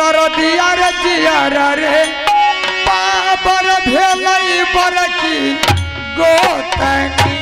दरदिया रे जियारा रे बाबर भेलई बरकी गोतनी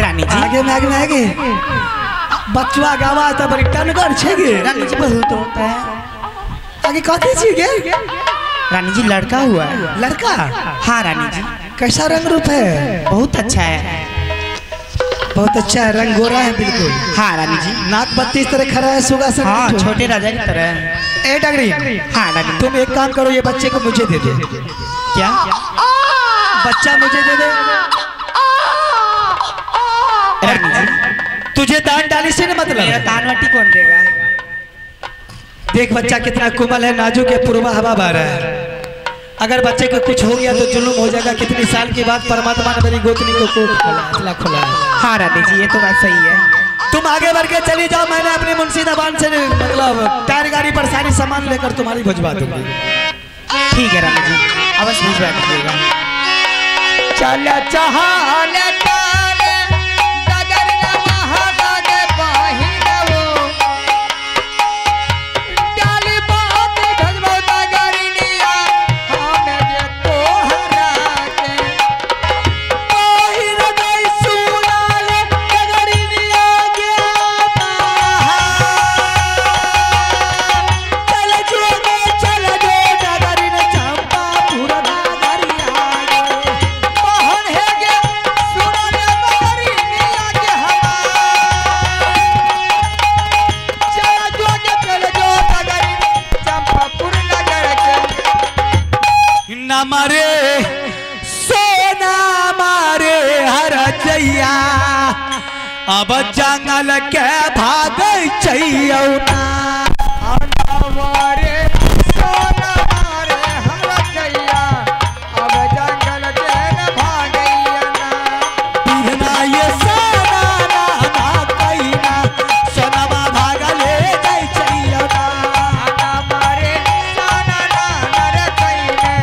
रानी जी आगे में आगे बचवा गावा तो बड़ी टनगर छे गे रानी जी बहुत होता है आगे कथी छी गे रानी जी लड़का हुआ है लड़का हाँ रानी जी कैसा रंग रूप है बहुत अच्छा है बहुत अच्छा है रंग गोरा है बिल्कुल हाँ रानी जी नाक बत्ती इस तरह खड़ा है सुगा सा हाँ छोटे राजा की तरह ए डगरी हाँ रानी तुम एक काम करो ये बच्चे को मुझे दे दे क्या बच्चा मुझे दे दे रानी जी तुझे दान डाली से न मेरा मतलब दान वाटी कौन देगा देख बच्चा कितना कोमल है नाजुक है पूर्वा हवा बह रहा है अगर बच्चे को कुछ हो गया तो जुल्म हो जाएगा कितनी साल के बाद परमात्मा ने मेरी गोतनी को खोला खोला हाँ रानी जी ये तो बात सही है तुम आगे बढ़ के चली जाओ मैंने अपनी मुंशी दबान से मतलब टायर गाड़ी पर सारी सामान लेकर तुम्हारी भिजवा दूंगी ठीक है रानी जी अवश्य भिजवा दीजिएगा चल चहाल मारे सोना मारे हर जैया अब जंगल के भाग चाहिए मारे सोना मारे हर जैया अब जंगल के भाग ये सोना ना भागैना सोनमा भाग ले जाय चाहिए मारे सोना ना रे कइने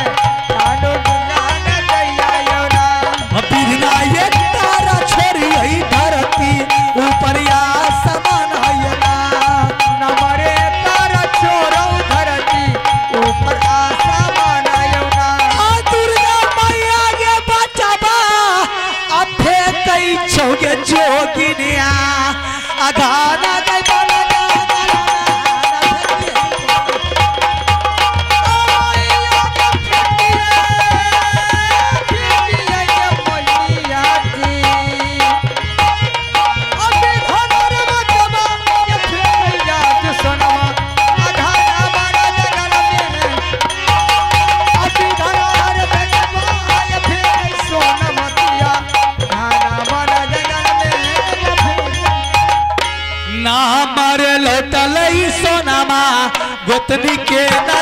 ऊपर या समान है ना नमरे तारा छोरो धरती ऊपर आसमान है ना दुर्गा मैया के बचावा जोगिनिया आधाना गई बना गोतनी के ना